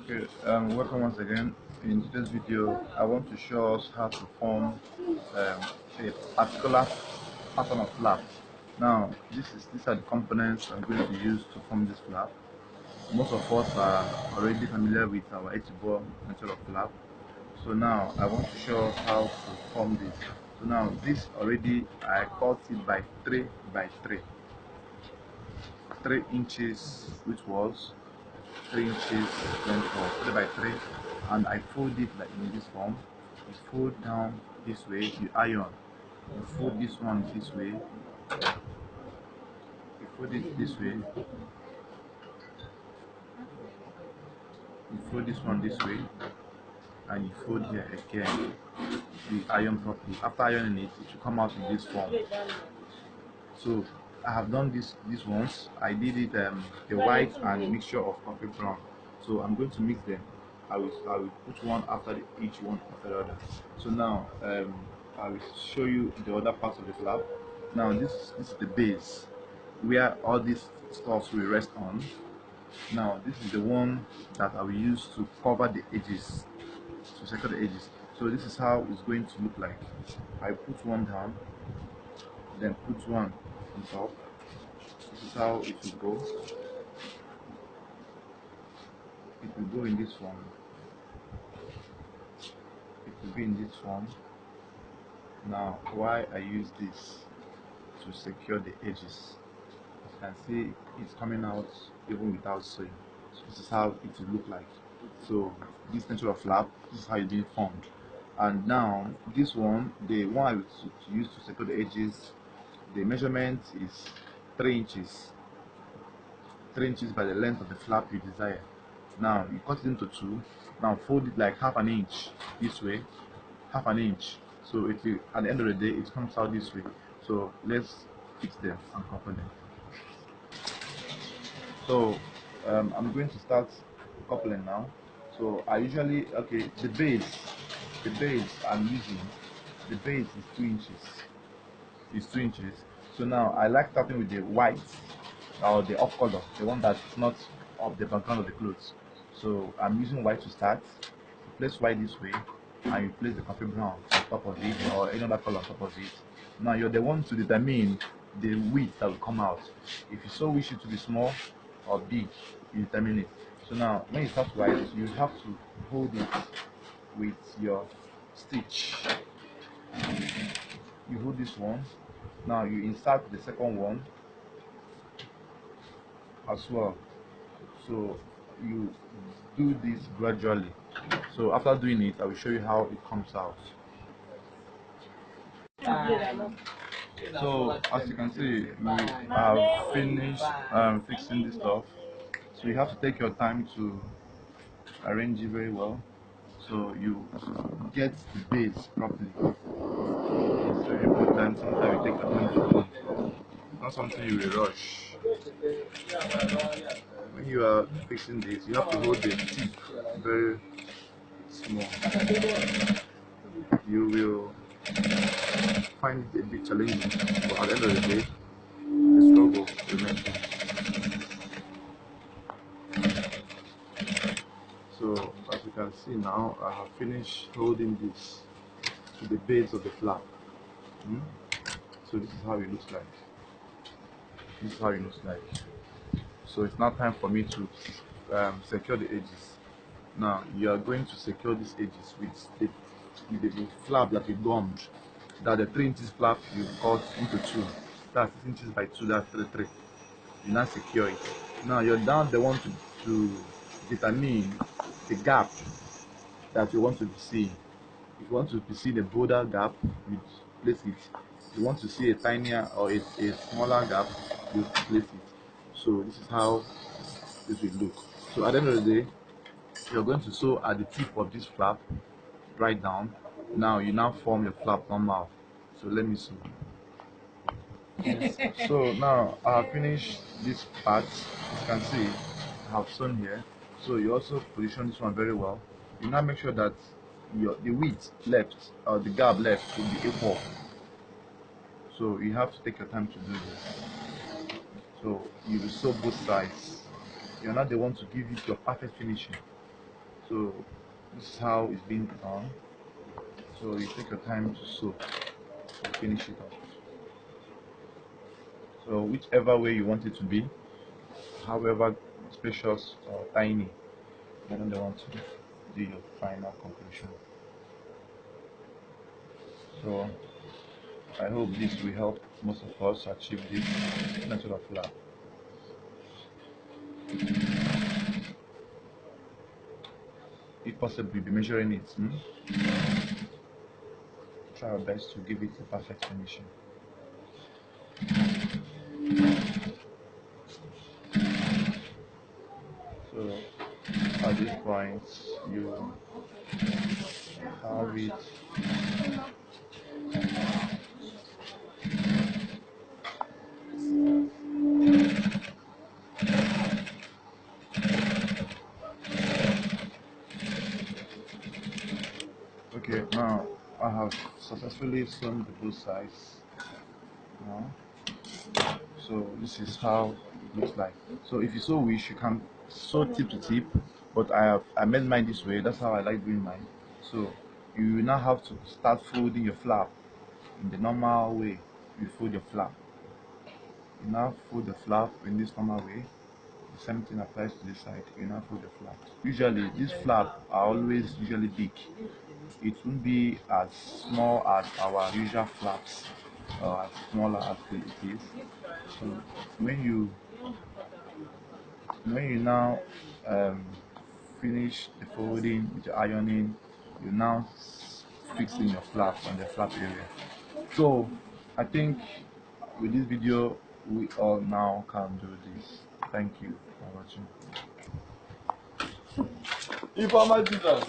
Okay, welcome once again. In today's video, I want to show us how to form a particular pattern of flap. Now, these are the components I'm going to use to form this flap. Most of us are already familiar with our Etibo method of flap. So now I want to show us how to form this. So now this already I cut it by 3 by 3, 3 inches, which was 3 inches length for 3 by 3, and I fold it like in this form. You fold down this way, you iron. You fold this one this way, you fold it this way, you fold this one this way, and you fold here again. You iron properly. After ironing it, it will come out in this form. So I have done this once. I did it the white and mixture of coffee brown. So I'm going to mix them. I will put one after each one after the other. So now I will show you the other parts of the flap. Now this is the base where all these stuffs will rest on. Now this is the one that I will use to cover the edges, to secure the edges. So this is how it's going to look like. I put one down, then put one on top. This is how it will go. It will go in this form. It will be in this form. Now, why I use this to secure the edges? As you can see, it's coming out even without sewing. So this is how it will look like. So this nature of flap, this is how it's being formed. And now this one, the one I will use to secure the edges, the measurement is 3 inches. 3 inches by the length of the flap you desire. Now you cut it into two. Now fold it like half an inch this way, half an inch. So it will, at the end of the day, it comes out this way. So let's fix them and couple them. So I'm going to start coupling now. So I usually, okay, the base I'm using, the base is 2 inches. It's 2 inches. So now I like starting with the white or the off color, the one that's not of the background of the clothes. So I'm using white to start. You place white this way, and you place the coffee brown on top of it, or any other color on top of it. Now you're the one to determine the width that will come out. If you so wish it to be small or big, you determine it. So now when you start white, you have to hold it with your stitch. You hold this one. Now you insert the second one as well. So you do this gradually. So after doing it, I will show you how it comes out. So as you can see, we have finished fixing this stuff. So you have to take your time to arrange it very well, so you get the base properly. It's very important. Sometimes you take your time to do it. Not something you will rush. When you are fixing this, you have to hold the tip very small. You will find it a bit challenging, but at the end of the day, the struggle remains. So as you can see now, I have finished holding this to the base of the flap. So this is how it looks like. This is how it looks like. So it's now time for me to secure the edges. Now you are going to secure these edges with the flap that we gummed. That the 3 inches flap you cut into two. That's 6 inches by 2. That's 3. You now secure it. Now you're down the one to determine the gap that you want to be seeing. If you want to be seeing a bolder gap, you place it. If you want to see a tinier or a smaller gap, you place it. So this is how this will look. So at the end of the day, you're going to sew at the tip of this flap right down. Now you now form your flap normal. So let me sew. So now I have finished this part. As you can see, I have sewn here. So you also position this one very well. You now make sure that the width left or the gap left will be equal. So you have to take your time to do this. So you will sew both sides. You're not the one to give it your perfect finishing. So this is how it's being done. So you take your time to sew to finish it off. So whichever way you want it to be, however spacious or tiny, you don't want to do your final conclusion. So I hope this will help most of us achieve this method of flap. If possible, be measuring it. Try our best to give it a perfect finishing. So at this point, you have it. Okay, now I have successfully sewn the both sides. Now, so this is how it looks like. So if you so wish, you can sew tip to tip, but I made mine this way. That's how I like doing mine. So you now have to start folding your flap in the normal way. You fold your flap. You now fold the flap in this normal way. The same thing applies to this side. You now fold the flap. Usually these flap are always usually big. It won't be as small as our usual flaps or as smaller as it is. So when you now um, finish the folding with the ironing, you now fix in your flaps on the flap area. So I think with this video we all now can do this. Thank you for watching. Informal Jesus.